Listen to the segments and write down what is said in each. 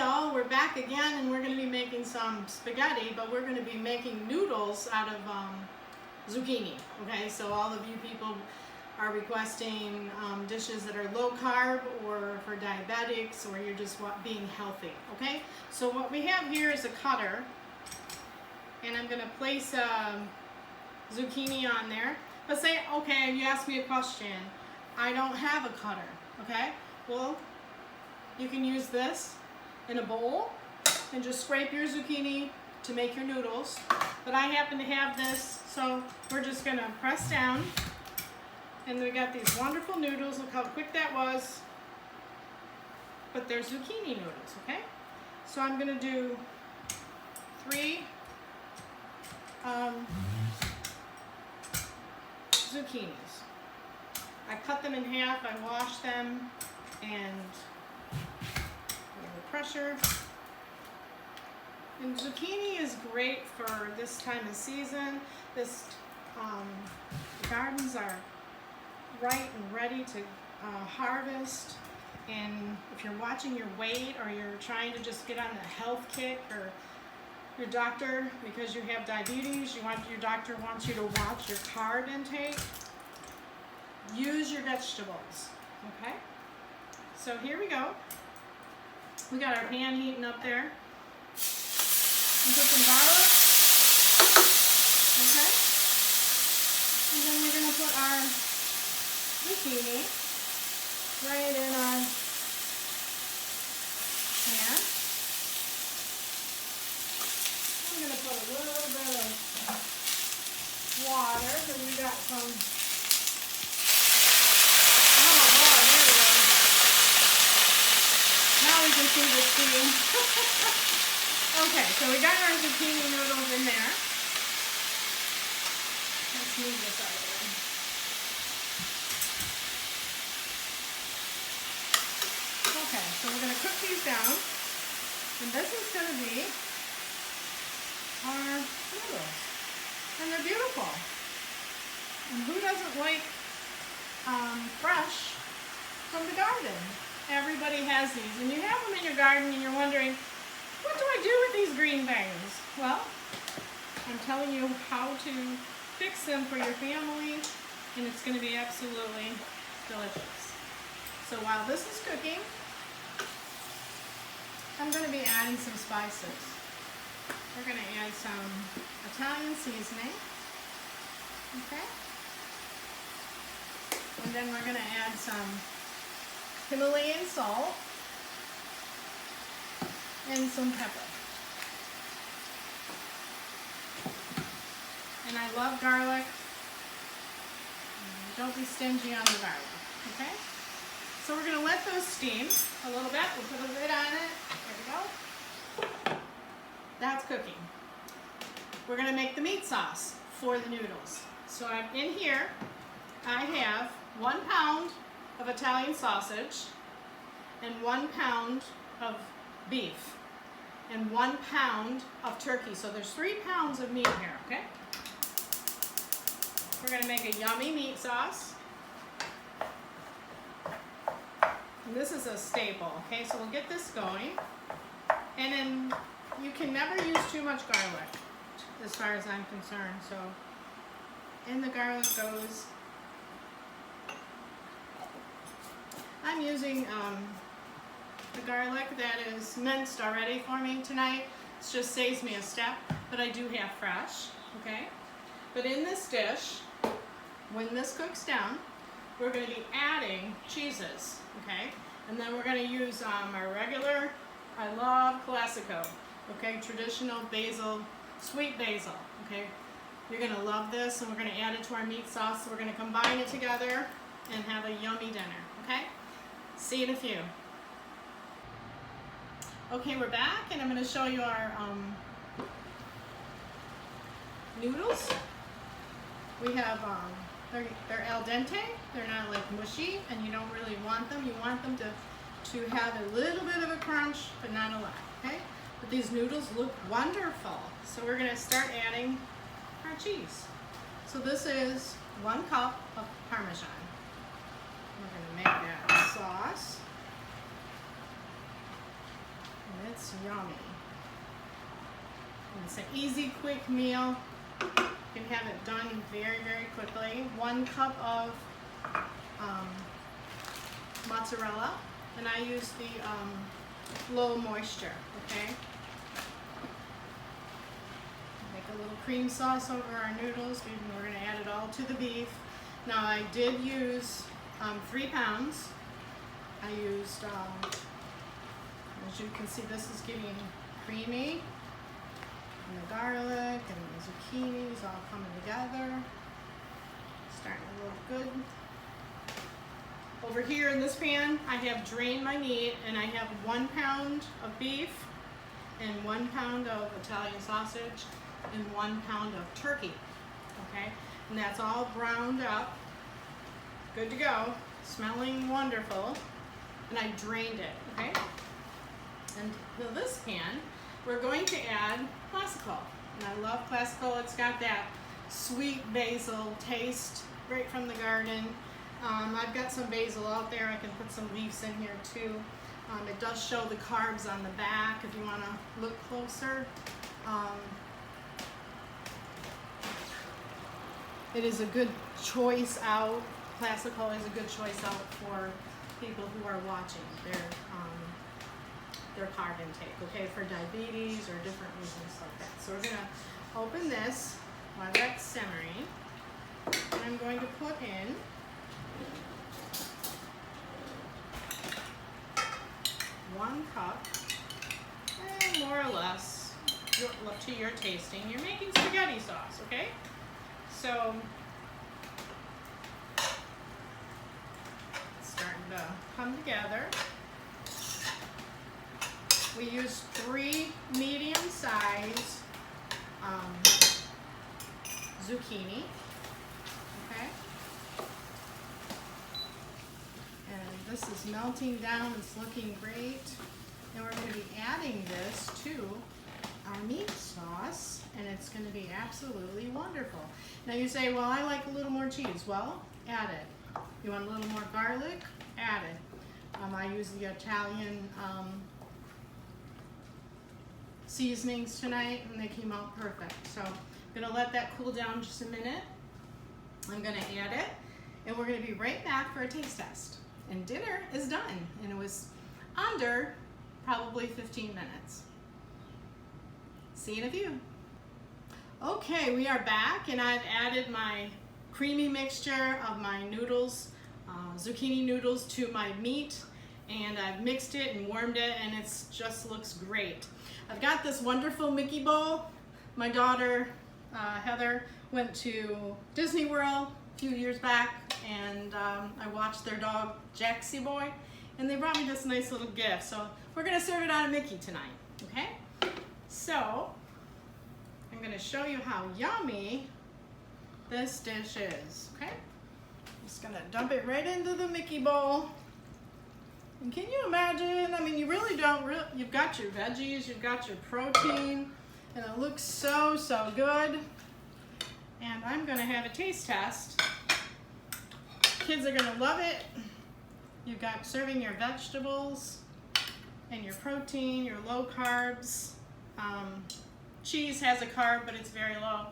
y'all, we're back again and we're going to be making some spaghetti, but we're going to be making noodles out of zucchini. Okay, so all of you people are requesting dishes that are low carb or for diabetics, or you're just being healthy. Okay, so what we have here is a cutter, and I'm going to place zucchini on there. But say, okay, you asked me a question, I don't have a cutter. Okay, well, you can use this in a bowl and just scrape your zucchini to make your noodles. But I happen to have this, so we're just gonna press down, and we got these wonderful noodles. Look how quick that was. But they're zucchini noodles, okay? So I'm gonna do 3 zucchinis. I cut them in half, I wash them, and the pressure. And zucchini is great for this time of season. This the gardens are right and ready to harvest. And if you're watching your weight, or you're trying to just get on the health kick, or your doctor, because you have diabetes, your doctor wants you to watch your carb intake, use your vegetables. Okay, so here we go. We got our pan heating up there. And put some garlic. Okay, and then we're going to put our zucchini right in our pan. I'm going to put a little bit of water, because we got some. Now we can see the steam. Okay, so we got our zucchini noodles in there. Let's move this out of the way. Okay, so we're going to cook these down. And this is going to be our noodles. And they're beautiful. And who doesn't like fresh from the garden? Everybody has these, and you have them in your garden, and you're wondering, what do I do with these green things? Well, I'm telling you how to fix them for your family, and it's going to be absolutely delicious. So while this is cooking, I'm going to be adding some spices. We're going to add some Italian seasoning, okay? And then we're going to add some Himalayan salt and some pepper. And I love garlic. Don't be stingy on the garlic, okay? So we're going to let those steam a little bit. We'll put a lid on it. There we go. That's cooking. We're going to make the meat sauce for the noodles. So I'm in here. I have 1 pound of Italian sausage, and 1 pound of beef, and 1 pound of turkey. So there's 3 pounds of meat here, okay? We're going to make a yummy meat sauce. And this is a staple, okay? So we'll get this going. And then you can never use too much garlic, as far as I'm concerned. So in the garlic goes. I'm using the garlic that is minced already for me tonight. It just saves me a step, but I do have fresh, okay? But in this dish, when this cooks down, we're going to be adding cheeses, okay? And then we're going to use our regular, I love Classico, okay? Traditional basil, sweet basil, okay? You're going to love this, and we're going to add it to our meat sauce. So we're going to combine it together and have a yummy dinner, okay? See you in a few. Okay, we're back, and I'm going to show you our noodles. We have, they're al dente. They're not like mushy, and you don't really want them. You want them to have a little bit of a crunch, but not a lot, okay? But these noodles look wonderful. So we're going to start adding our cheese. So this is 1 cup of Parmesan. We're going to make that sauce. And it's it's yummy. And it's an easy, quick meal. You can have it done very, very quickly. 1 cup of mozzarella, and I use the low moisture, okay? Make a little cream sauce over our noodles, and we're gonna add it all to the beef. Now I did use 3 pounds. I used, as you can see, this is getting creamy. And the garlic and the zucchinis all coming together. Starting to look good. Over here in this pan, I have drained my meat, and I have 1 pound of beef and 1 pound of Italian sausage and 1 pound of turkey, okay? And that's all browned up, good to go, smelling wonderful, and I drained it, okay? And to this pan, we're going to add classical, and I love classical. It's got that sweet basil taste right from the garden. I've got some basil out there. I can put some leaves in here too. It does show the carbs on the back if you want to look closer. It is a good choice out. Classical is a good choice out for people who are watching their carb intake, okay, for diabetes or different reasons like that. So we're going to open this while that's simmering, and I'm going to put in one cup, and more or less, up to your tasting. You're making spaghetti sauce, okay? So, it's starting to come together. We use 3 medium-sized zucchini, okay? And this is melting down, it's looking great. And we're going to be adding this to our meat sauce, and it's going to be absolutely wonderful. Now you say, well, I like a little more cheese. Well, add it. You want a little more garlic? Add it. I use the Italian seasonings tonight, and they came out perfect. So I'm going to let that cool down just a minute. I'm going to add it, and we're going to be right back for a taste test. And dinner is done, and it was under probably 15 minutes. See you in a few. Okay, we are back, and I've added my creamy mixture of my noodles, zucchini noodles, to my meat, and I've mixed it and warmed it, and it just looks great. I've got this wonderful Mickey bowl. My daughter, Heather, went to Disney World a few years back, and I watched their dog, Jaxie Boy, and they brought me this nice little gift. So we're gonna serve it on a Mickey tonight, okay? So, I'm going to show you how yummy this dish is, okay? I'm just going to dump it right into the Mickey bowl. And can you imagine, I mean, you really don't, you've got your veggies, you've got your protein, and it looks so, so good. And I'm going to have a taste test. Kids are going to love it. You've got serving your vegetables and your protein, your low carbs. Cheese has a carb, but it's very low.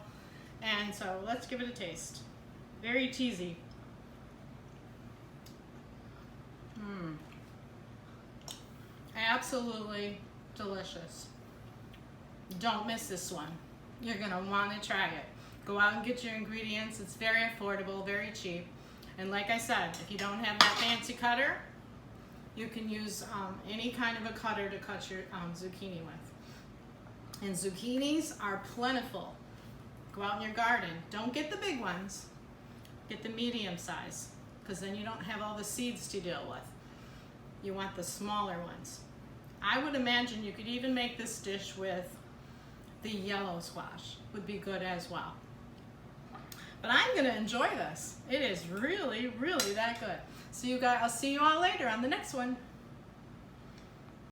And so let's give it a taste. Very cheesy. Absolutely delicious. Don't miss this one. You're gonna wanna try it. Go out and get your ingredients. It's very affordable, very cheap. And like I said, if you don't have that fancy cutter, you can use any kind of a cutter to cut your zucchini with. And zucchinis are plentiful. Go out in your garden. Don't get the big ones. Get the medium size, because then you don't have all the seeds to deal with. You want the smaller ones. I would imagine you could even make this dish with the yellow squash. Would be good as well. But I'm gonna enjoy this. It is really, really that good. So I'll see you all later on the next one.